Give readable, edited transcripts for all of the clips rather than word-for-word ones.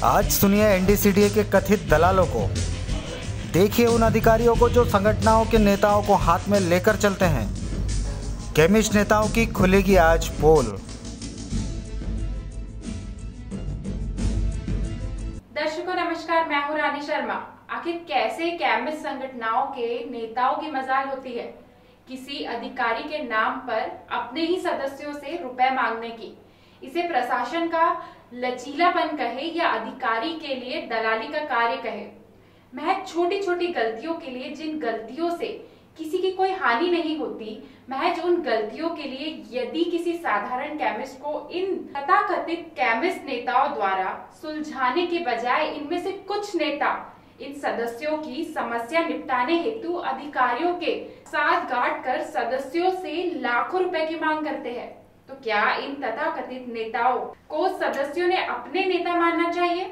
आज सुनिए एनडीसीडीए के कथित दलालों को। देखिए उन अधिकारियों को जो संगठनों के नेताओं को हाथ में लेकर चलते हैं। केमिस्ट नेताओं की खुलेगी आज पोल। दर्शकों नमस्कार, मैं हूं रानी शर्मा। आखिर कैसे केमिस्ट संगठनों के नेताओं की मजाल होती है किसी अधिकारी के नाम पर अपने ही सदस्यों से रुपए मांगने की। इसे प्रशासन का लचीलापन कहे या अधिकारी के लिए दलाली का कार्य कहे। महज छोटी छोटी गलतियों के लिए, जिन गलतियों से किसी की कोई हानि नहीं होती, महज उन गलतियों के लिए यदि किसी साधारण केमिस्ट को इन तथाकथित केमिस्ट नेताओं द्वारा सुलझाने के बजाय इनमें से कुछ नेता इन सदस्यों की समस्या निपटाने हेतु अधिकारियों के साथ गांठ कर सदस्यों से लाखों रुपए की मांग करते हैं, तो क्या इन तथाकथित नेताओं को सदस्यों ने अपने नेता मानना चाहिए?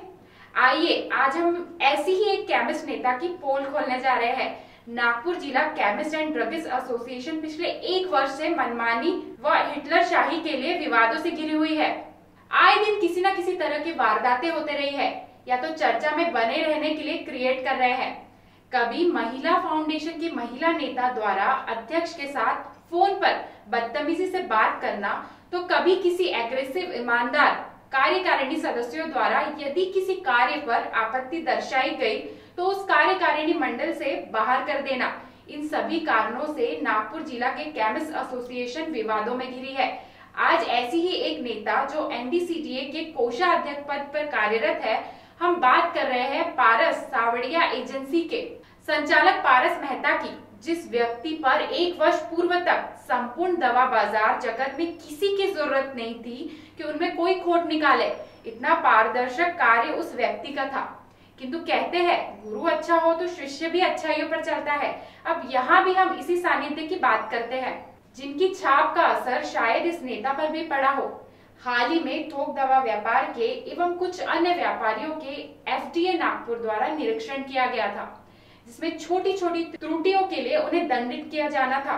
आइए आज हम ऐसी ही एक केमिस्ट नेता की पोल खोलने जा रहे हैं। नागपुर जिला केमिस्ट एंड ड्रगिस्ट एसोसिएशन पिछले 1 वर्ष से मनमानी व हिटलरशाही के लिए विवादों से घिरी हुई है। आए दिन किसी न किसी तरह की वारदातें होते रही है या तो चर्चा में बने रहने के लिए क्रिएट कर रहे हैं। कभी महिला फाउंडेशन की महिला नेता द्वारा अध्यक्ष के साथ फोन पर बदतमीजी से बात करना, तो कभी किसी एग्रेसिव ईमानदार कार्यकारिणी सदस्यों द्वारा यदि किसी कार्य पर आपत्ति दर्शाई गई तो उस कार्यकारिणी मंडल से बाहर कर देना। इन सभी कारणों से नागपुर जिला के केमिस्ट एसोसिएशन विवादों में घिरी है। आज ऐसी ही एक नेता जो एनडीसीडीए के कोषाध्यक्ष पद पर कार्यरत है, हम बात कर रहे हैं पारस सावड़िया एजेंसी के संचालक पारस मेहता की, जिस व्यक्ति पर 1 वर्ष पूर्व तक संपूर्ण दवा बाजार जगत में किसी की जरूरत नहीं थी कि उनमें कोई खोट निकाले। इतना पारदर्शक कार्य उस व्यक्ति का था। किंतु कहते हैं गुरु अच्छा हो तो शिष्य भी अच्छाइयों पर चलता है। अब यहाँ भी हम इसी सानिध्य की बात करते हैं, जिनकी छाप का असर शायद इस नेता पर भी पड़ा हो। हाल ही में थोक दवा व्यापार के एवं कुछ अन्य व्यापारियों के एफडीए नागपुर द्वारा निरीक्षण किया गया था, जिसमें छोटी छोटी त्रुटियों के लिए उन्हें दंडित किया जाना था।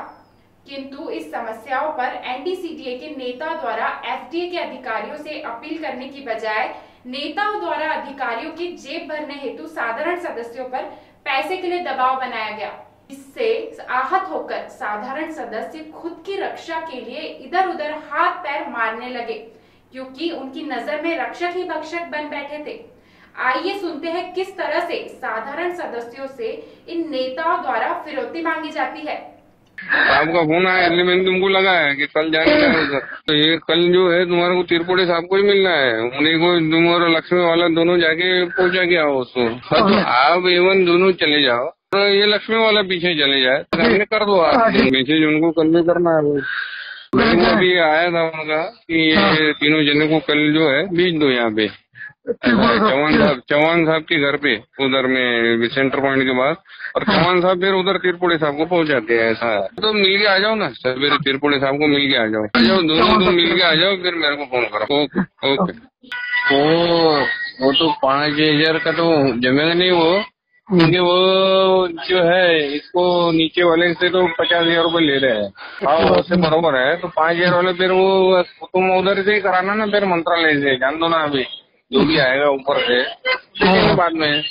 किंतु इस समस्याओं पर एनडीसीडीए के नेता द्वारा एफडीए के अधिकारियों से अपील करने की बजाय नेताओं द्वारा अधिकारियों की जेब भरने हेतु साधारण सदस्यों पर पैसे के लिए दबाव बनाया गया। इससे आहत होकर साधारण सदस्य खुद की रक्षा के लिए इधर उधर हाथ पैर मारने लगे, क्योंकि उनकी नजर में रक्षक ही भक्षक बन बैठे थे। आइए सुनते हैं किस तरह से साधारण सदस्यों से इन नेताओं द्वारा फिरौती मांगी जाती है। आपका फोन आया इसलिए मैंने तुमको लगाया कि कल जाने का है उधर। तो ये कल जो है तुम्हारे को तिरपुड़े साहब को ही मिलना है। उन्हीं को तुम और लक्ष्मी वाला दोनों जाके पहुंचा के आओ उसको। तो आप एवं दोनों चले जाओ, तो ये लक्ष्मी वाला पीछे चले जाए, हमने कर दो आप मैसेज उनको कल भी करना है। लेकिन अभी आया था उनका कि ये तीनों जने को कल जो है भेज दो यहाँ पे चौहान साहब के घर पे, उधर में सेंटर पॉइंट के बाद। और चौहान साहब फिर उधर तिरपुड़े साहब को पहुंचाते हैं। ऐसा है तो मिल के आ जाओ ना सर, फिर तिरपुड़े साहब को मिल के आ जाओ, दोनों तुम मिल के आ जाओ, फिर मेरे को फोन करो। Okay okay. वो तो 5,000 का तो जमेगा नहीं वो, क्योंकि वो जो है इसको नीचे वाले से तो 50,000 रूपये ले रहे हैं। हाँ वो से बरोबर है। तो 5,000 वाले फिर वो तुम उधर से ही कराना ना, फिर मंत्रालय से जान दो ना। अभी जो भी आएगा ऊपर से देखेंगे बाद में,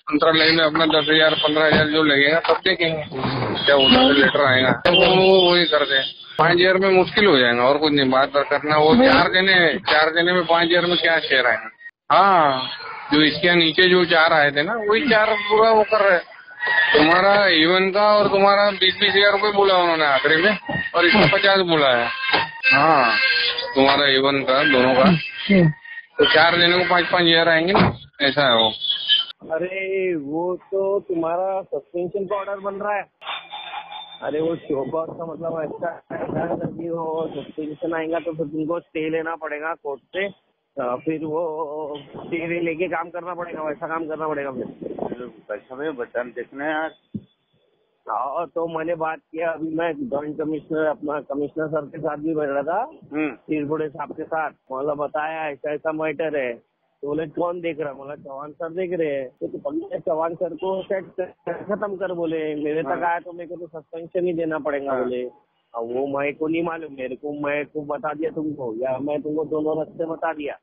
मंत्रालय में अपना 10,000 15,000 जो लगेगा तब देखेंगे क्या उधर से लेटर आएगा, तो वो वही कर दे। 5,000 में मुश्किल हो जाएगा और कुछ नहीं बात करना। वो 4 जने में 5,000 में क्या शेयर आएगा। हाँ जो इसके नीचे जो 4 आए थे ना, वही 4 पूरा वो कर रहे। तुम्हारा इवन का और तुम्हारा 20,000 रूपये बोला उन्होंने आखिरी में, और इसका 50 बोला है। हाँ तुम्हारा इवन का दोनों का तो 4 जने को 5,000 आएंगे ना, ऐसा है वो। अरे वो तो तुम्हारा सस्पेंशन का ऑर्डर बन रहा है। अरे वो शोकआउट का मतलब ऐसा है कि वो सस्पेंशन आएगा तो फिर तुमको स्टे लेना पड़ेगा कोर्ट से, फिर वो स्टे लेके काम करना पड़ेगा, वैसा काम करना पड़ेगा। फिर बटन देखना है यार। हाँ तो मैंने बात किया, अभी मैं जॉइंट कमिश्नर अपना कमिश्नर सर के साथ भी बैठ रहा था, तिरपुड़े साहब के साथ। मतलब बताया ऐसा ऐसा मैटर है, तो बोले कौन देख रहा, बोला चौहान सर देख रहे हैं। तो चौहान सर को सेट खत्म कर बोले, मेरे तक आया तो मेरे को तो सस्पेंशन ही देना पड़ेगा बोले। अब वो मैं को नहीं मालूम, मैं को बता दिया तुमको, या मैं तुमको दोनों रास्ते बता दिया।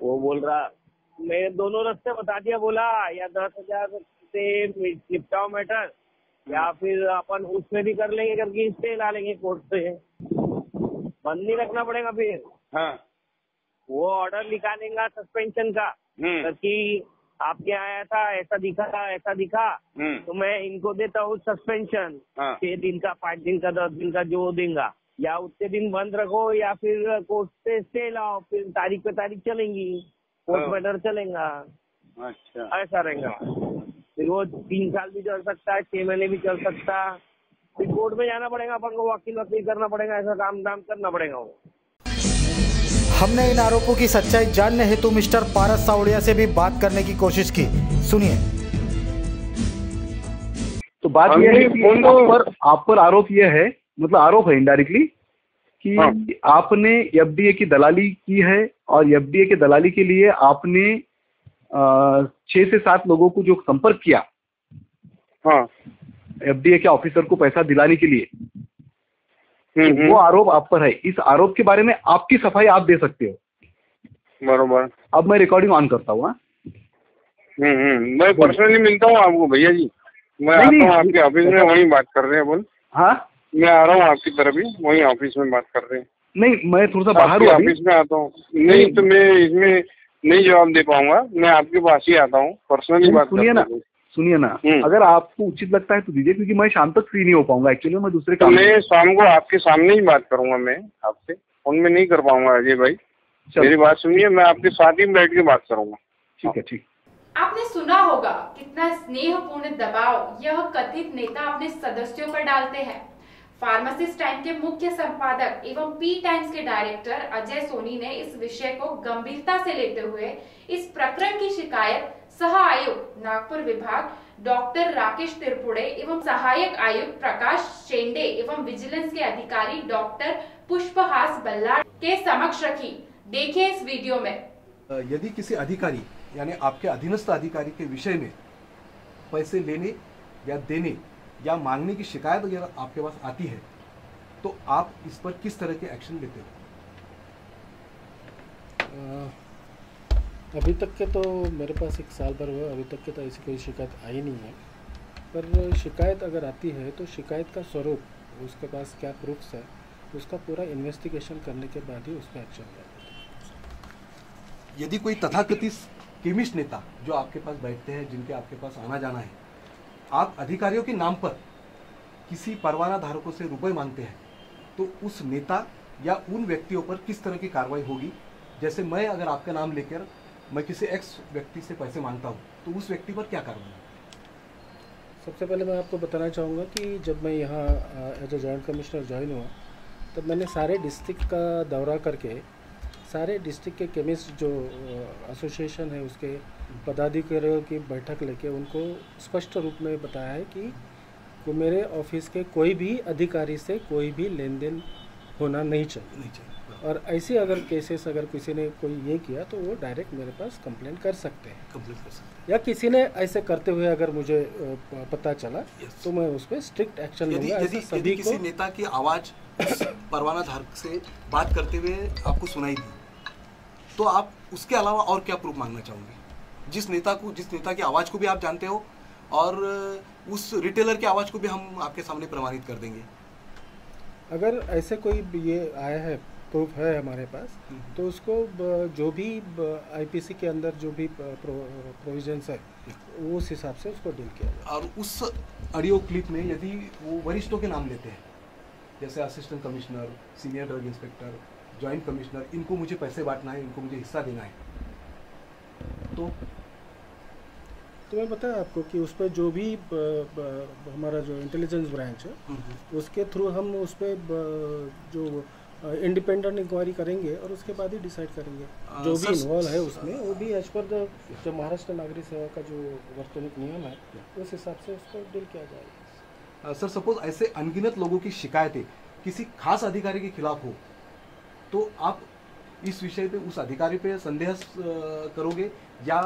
वो बोल रहा मैं दोनों रास्ते बता दिया, बोला या 10,000 से निपटाओ मैटर, या फिर अपन उसमें भी कर लेंगे करके स्टे ला लेंगे कोर्ट से। बंद नहीं रखना पड़ेगा फिर। हाँ। वो ऑर्डर लिखा देगा सस्पेंशन का कि आपके आया था, ऐसा दिखा तो मैं इनको देता हूँ सस्पेंशन 6 दिन का, 5 दिन का, 10 दिन का जो देगा, या उतने दिन बंद रखो या फिर कोर्ट से स्टे लाओ, फिर तारीख पे तारीख चलेंगी, कोर्ट मैटर चलेगा। अच्छा, ऐसा रहेगा। फिर वो 3 साल भी चल सकता है, 6 महीने भी चल सकता है। फिर कोर्ट में जाना पड़ेगा अपन को, वकील करना पड़ेगा, ऐसा काम करना पड़ेगा वो। हमने इन आरोपों की सच्चाई जानने हेतु मिस्टर पारस सावड़िया से भी बात करने की कोशिश की। सुनिए। तो बात यह है कि आप पर आरोप यह है, मतलब आरोप है इनडायरेक्टली, कि आपने एफडीए की दलाली की है, और एफडीए के दलाली के लिए आपने 6 से 7 लोगों को जो संपर्क किया, एफडीए के ऑफिसर को पैसा दिलाने के लिए, वो आरोप आप पर है। इस आरोप के बारे में आपकी सफाई आप दे सकते हो। बरोबर। अब मैं रिकॉर्डिंग ऑन करता हूँ। मैं पर्सनली मिलता हूँ आपको भैया जी, मैं आता हूँ आपके ऑफिस में, वहीं बात कर रहे हैं। बोल। हाँ, मैं आ रहा हूँ आपकी तरफ ही, वहीं ऑफिस में बात कर रहे हैं। नहीं, मैं थोड़ा सा बाहर हूँ, ऑफिस में आता हूँ। नहीं तो मैं इसमें नहीं जवाब दे पाऊंगा, मैं आपके पास ही आता हूँ, पर्सनली बात। सुनिए ना, अगर आपको उचित लगता है तो दीजिए, क्योंकि मैं शाम तक फ्री नहीं हो पाऊंगा एक्चुअली, मैं दूसरे काम। मैं शाम को आपके सामने ही बात करूंगा, मैं आपसे फोन में नहीं कर पाऊंगा अजय भाई। मेरी बात सुनिए, मैं आपके साथ ही बैठ के बात करूंगा। ठीक है, ठीक। आपने सुना होगा कितना स्नेहपूर्ण दबाव यह कथित नेता अपने सदस्यों पर डालते हैं। फार्मासिस्ट टाइम के मुख्य संपादक एवं पी टाइम्स के डायरेक्टर अजय सोनी ने इस विषय को गंभीरता से लेते हुए इस प्रकरण की शिकायत सह आयुक्त नागपुर विभाग डॉक्टर राकेश तिरपुड़े एवं सहायक आयुक्त प्रकाश शेंडे एवं विजिलेंस के अधिकारी डॉक्टर पुष्पहास बल्लाड़ के समक्ष रखी। देखिए इस वीडियो में। यदि किसी अधिकारी यानी आपके अधीनस्थ अधिकारी के विषय में पैसे लेने या देने या मांगने की शिकायत अगर आपके पास आती है, तो आप इस पर किस तरह के एक्शन लेते हो? अभी तक के तो मेरे पास 1 साल भर हुआ, अभी तक के तो ऐसी कोई शिकायत आई नहीं है। पर शिकायत अगर आती है तो शिकायत का स्वरूप, उसके पास क्या प्रूफ्स है, उसका पूरा इन्वेस्टिगेशन करने के बाद ही उस पर एक्शन लिया जाता है। यदि कोई तथाकथित केमिस्ट नेता जो आपके पास बैठते हैं, जिनके आपके पास आना जाना है, आप अधिकारियों के नाम पर किसी परवाना धारकों से रुपए मांगते हैं, तो उस नेता या उन व्यक्तियों पर किस तरह की कार्रवाई होगी? जैसे मैं अगर आपका नाम लेकर मैं किसी एक्स व्यक्ति से पैसे मांगता हूं, तो उस व्यक्ति पर क्या कार्रवाई होगी? सबसे पहले मैं आपको बताना चाहूँगा कि जब मैं यहाँ as a joint commissioner join हुआ, तब मैंने सारे डिस्ट्रिक्ट का दौरा करके सारे डिस्ट्रिक्ट के केमिस्ट जो एसोसिएशन है उसके पदाधिकारियों की बैठक लेके उनको स्पष्ट रूप में बताया है कि मेरे ऑफिस के कोई भी अधिकारी से कोई भी लेन देन होना नहीं चाहिए। और ऐसे अगर केसेस अगर किसी ने कोई ये किया तो वो डायरेक्ट मेरे पास कंप्लेंट कर सकते हैं। या किसी ने ऐसे करते हुए अगर मुझे पता चला तो मैं उस पर स्ट्रिक्ट एक्शन लूंगा। यदि किसी नेता की आवाज़ परवाना धारक से बात करते हुए आपको सुनाई दी, तो आप उसके अलावा और क्या प्रूफ मांगना चाहोगे? जिस नेता की आवाज़ को भी आप जानते हो, और उस रिटेलर की आवाज़ को भी हम आपके सामने प्रमाणित कर देंगे। अगर ऐसे कोई ये आया है, प्रूफ है हमारे पास, तो उसको जो भी आईपीसी के अंदर जो भी प्रोविजंस है उस हिसाब से उसको डील किया जाए। और उस ऑडियो क्लिप में यदि वो वरिष्ठों के नाम लेते हैं, जैसे assistant commissioner, senior drug inspector, joint commissioner, इनको मुझे पैसे बांटना है, इनको मुझे हिस्सा देना है, तो मैं बताया आपको कि उस पर जो भी हमारा जो इंटेलिजेंस ब्रांच है उसके थ्रू हम उस पर जो इंडिपेंडेंट इंक्वायरी करेंगे और उसके बाद ही डिसाइड करेंगे। जो भी इन्वॉल्व है उसमें वो भी एज पर जो महाराष्ट्र नागरिक सेवा का जो वर्तनिक नियम है उस हिसाब से उसको डील किया जाएगा। सर, सपोज ऐसे अनगिनत लोगों की शिकायतें किसी खास अधिकारी के खिलाफ हो, तो आप इस विषय पे उस अधिकारी पे संदेह करोगे या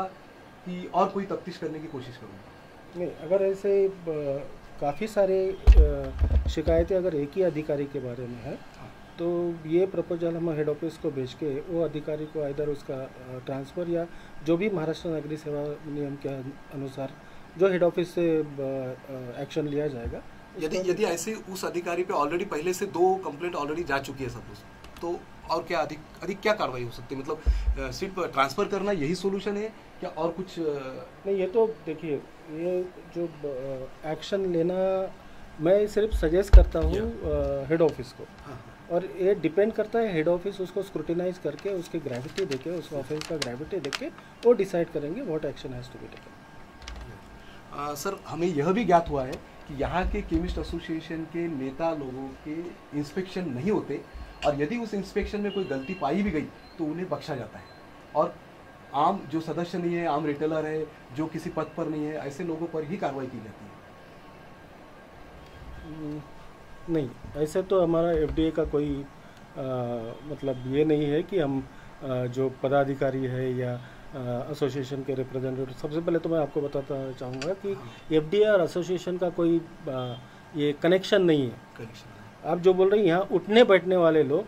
कि और कोई तफ्तीश करने की कोशिश करोगे? नहीं, अगर ऐसे काफ़ी सारे शिकायतें अगर एक ही अधिकारी के बारे में है तो ये प्रपोजल हम हेड ऑफिस को भेज के वो अधिकारी को इधर उसका ट्रांसफ़र या जो भी महाराष्ट्र नागरिक सेवा नियम के अनुसार जो हेड ऑफिस से एक्शन लिया जाएगा। यदि ऐसे उस अधिकारी पे ऑलरेडी पहले से 2 कंप्लेंट ऑलरेडी जा चुकी है सपोज, तो और क्या अधिक क्या कार्रवाई हो सकती है? मतलब सिर्फ ट्रांसफ़र करना यही सोल्यूशन है क्या और कुछ? नहीं, ये तो देखिए, ये जो एक्शन लेना मैं सिर्फ सजेस्ट करता हूँ हेड ऑफिस को। और ये डिपेंड करता है, हेड ऑफिस उसको स्क्रूटिनाइज करके उसकी ग्रेविटी देके, उस ऑफेंस का ग्रेविटी देके वो डिसाइड करेंगे what action has to be taken. Sir, हमें यह भी ज्ञात हुआ है कि यहाँ के केमिस्ट एसोसिएशन के नेता लोगों के इंस्पेक्शन नहीं होते, और यदि उस इंस्पेक्शन में कोई गलती पाई भी गई तो उन्हें बख्शा जाता है, और आम जो सदस्य नहीं है, आम रिटेलर है, जो किसी पद पर नहीं है, ऐसे लोगों पर ही कार्रवाई की जाती है। नहीं, ऐसे तो हमारा एफडीए का कोई मतलब ये नहीं है कि हम जो पदाधिकारी है या एसोसिएशन के रिप्रेजेंटेटिव, सबसे पहले तो मैं आपको बताता चाहूँगा कि एफडीए और एसोसिएशन का कोई ये कनेक्शन नहीं है। आप जो बोल रहे हैं यहाँ उठने बैठने वाले लोग,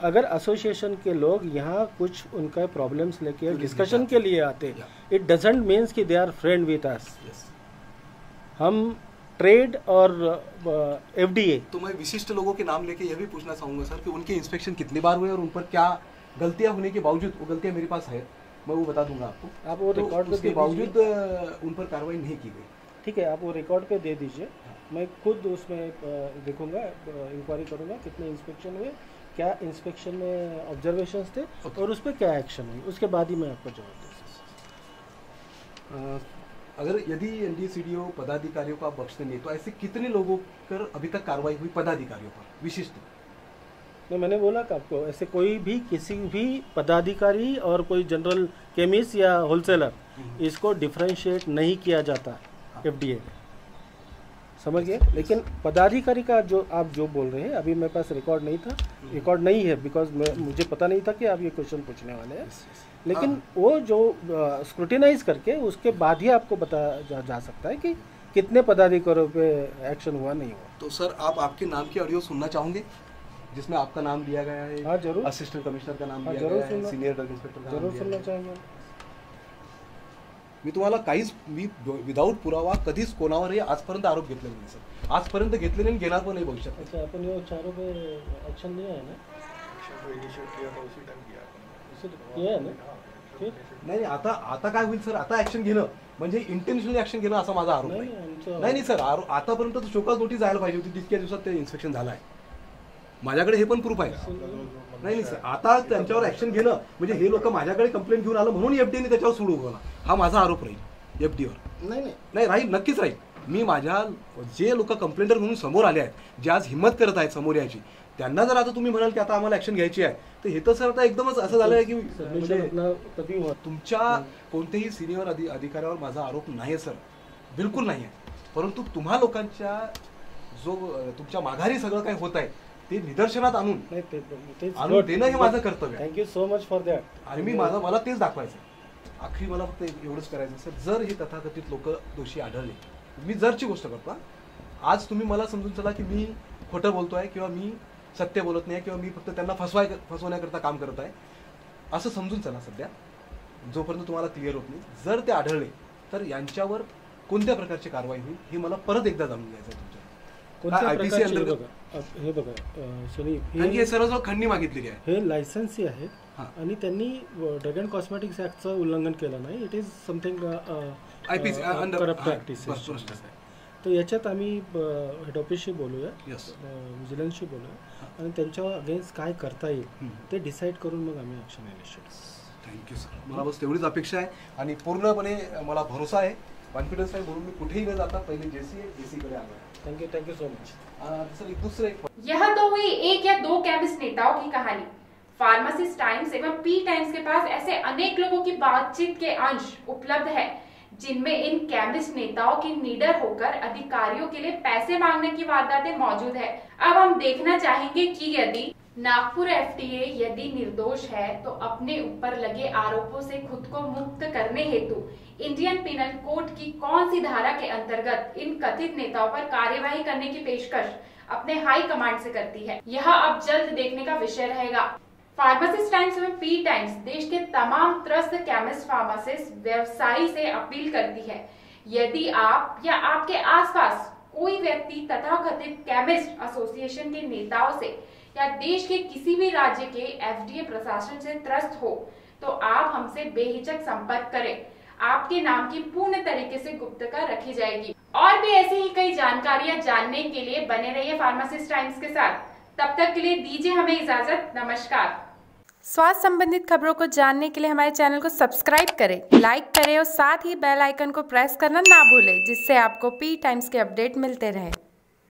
अगर एसोसिएशन के लोग यहाँ कुछ उनका प्रॉब्लम्स लेके डिस्कशन के लिए आते, इट डजंट मीन्स कि they are friend with us. हम ट्रेड और एफडीए। तो मैं विशिष्ट लोगों के नाम लेके यह भी पूछना चाहूँगा सर कि उनके इंस्पेक्शन कितनी बार हुए और उन पर क्या गलतियाँ होने के बावजूद, वो गलतियाँ मेरे पास है, मैं वो बता दूंगा आपको। आप वो रिकॉर्ड के बावजूद उन पर कार्रवाई नहीं की गई। ठीक है, आप वो रिकॉर्ड पे दे दीजिए, मैं खुद उसमें देखूंगा, इंक्वायरी करूंगा कितने इंस्पेक्शन हुए, क्या इंस्पेक्शन में ऑब्जर्वेशंस थे और उस पर क्या एक्शन हुई, उसके बाद ही मैं आपको जवाब दे सकता। अगर यदि एनडीसीडीओ पदाधिकारियों को आप बख्शते नहीं, तो ऐसे कितने लोगों पर अभी तक कार्रवाई हुई पदाधिकारियों पर विशिष्ट? नहीं, मैंने बोला कि आपको ऐसे कोई भी किसी भी पदाधिकारी और कोई जनरल केमिस्ट या होलसेलर, इसको डिफरेंशिएट नहीं किया जाता एफडीए, समझ गए। लेकिन पदाधिकारी का जो आप जो बोल रहे हैं, अभी मेरे पास रिकॉर्ड नहीं था, रिकॉर्ड नहीं है, बिकॉज मुझे पता नहीं था कि आप ये क्वेश्चन पूछने वाले हैं। लेकिन वो जो स्क्रूटिनाइज करके उसके बाद ही आपको बताया जा सकता है कि कितने पदाधिकारियों पे एक्शन हुआ नहीं हुआ। तो सर, आप आपके नाम की ऑडियो सुनना चाहोगे जिसमें आपका नाम दिया गया है? हाँ जरूर। असिस्टेंट कमिश्नर का नाम दिया गया है, सीनियर ड्रग इन्स्पेक्टर का जरूर सुनना चाहेंगे। मी तुम्हाला काहीच विदाऊट पुरावा कधीच कोणावरही आजपर्यंत आरोप घेतलेले नाही सर, आजपर्यंत घेतले नाही, घेणार पण नाही भविष्यात। अच्छा, आपण ये चारों पे एक्शन लिया है ना? किया है ना? नाही, आता काय होईल सर, आता ऍक्शन घेणं म्हणजे इंटेन्शनली ऍक्शन घेणं असा माझा आरोप आहे। नाही सर, आतापर्यंत तो शोकास नोटीस जायला पाहिजे होती, तितक्या दिवसात ते इन्स्पेक्शन झालं आहे, माझ्याकडे हे पण प्रूफ आहे। नाही सर, आता त्यांच्यावर ऍक्शन घेणं म्हणजे हे लोक माझ्याकडे कंप्लेंट घेऊन आलं म्हणून एफडीने त्याच्यावर सूड उगवला, हा माझा आरोप राहील एफडीवर। नाही राहील, नक्कीच राहील। मी माझ्या जे लोक कंप्लेंटर म्हणून समोर आले आहेत, जे आज हिंमत करत आहेत समोर यायची, त्यांना जर आता तुम्ही म्हणाल की आता आम्हाला ऍक्शन घ्यायची आहे, तर हे तर सर आता एकदमच असं झालं आहे की तुमच्या कोणत्याही सिनियर अधिकाऱ्यावर माझा आरोप नाही सर, बिलकुल नाही आहे। परंतु तुम्हा लोकांच्या जो तुमच्या माघारी सगळं काही होत आहे ते निदर्शनात आणून देणं हे माझं कर्तव्य आहे। Thank you so much for that. आणि मला तेच दाखवायचं। आखरी मला फक्त एवढंच करायचं सर, जर हे तथाकथित लोक दोषी आढळले, मी जरची गोष्ट करतो, आज तुम्ही मला समजून चला की मी खोटं बोलतोय किंवा मी सत्य बोलत नाही किंवा मी फक्त त्यांना फसवण्याकरता काम करत आहे, असं समजून चला सध्या, जोपर्यंत तुम्हाला क्लिअर होत नाही। जर ते आढळले तर यांच्यावर कोणत्या प्रकारची कारवाई होईल हे मला परत एकदा जाणून घ्यायचं आहे तुमच्या आयपीसी अंतर्गत। हे बघा सुनील, हे सर्व खंडणी मागितलेली आहे, हे लायसन्सी आहे आणि त्यांनी ड्रग अँड कॉस्मेटिक्स ऍक्टचं उल्लंघन केलं नाही, it is something IPC corrupt practices. तर याच्यात आम्ही हेड ऑफिसशी बोलूया, विजिलन्सशी बोलूया आणि त्यांच्यावर अगेन्स्ट काय करता येईल ते डिसाईड करून मग आम्ही ॲक्शन इनिशिएट। थँक्यू सर, मला बस तेवढीच अपेक्षा आहे आणि पूर्णपणे मला भरोसा आहे, कॉन्फिडन्स आहे, म्हणून मी कुठेही न जाता पहिले जेसीकडे आलो आहे। Thank you so much. सर, दूसरे यह तो हुई एक या दो केमिस्ट नेताओं की कहानी। फार्मासिस्ट टाइम्स एवं पी टाइम्स के पास ऐसे अनेक लोगों की बातचीत के अंश उपलब्ध है जिनमें इन केमिस्ट नेताओं के निडर होकर अधिकारियों के लिए पैसे मांगने की वारदातें मौजूद है। अब हम देखना चाहेंगे कि यदि नागपुर एफडीए यदि निर्दोष है तो अपने ऊपर लगे आरोपों से खुद को मुक्त करने हेतु इंडियन पिनल कोड की कौन सी धारा के अंतर्गत इन कथित नेताओं पर कार्यवाही करने की पेशकश अपने हाई कमांड से करती है। यह अब जल्द देखने का विषय रहेगा। फार्मासिस्ट टाइम्स में पी टाइम्स देश के तमाम त्रस्त केमिस्ट फार्मासिस्ट व्यवसायी से अपील करती है, यदि आप या आपके आसपास कोई व्यक्ति तथाकथित केमिस्ट एसोसिएशन के नेताओं से या देश के किसी भी राज्य के FDA प्रशासन से त्रस्त हो तो आप हमसे बेहिचक संपर्क करें। आपके नाम की पूर्ण तरीके से गुप्तता रखी जाएगी। और भी ऐसी ही कई जानकारियां जानने के लिए बने रहिए फार्मासिस्ट टाइम्स के साथ। तब तक के लिए दीजिए हमें इजाजत। नमस्कार। स्वास्थ्य संबंधित खबरों को जानने के लिए हमारे चैनल को सब्सक्राइब करें, लाइक करें और साथ ही बेल आइकन को प्रेस करना ना भूलें, जिससे आपको पी टाइम्स के अपडेट मिलते रहें।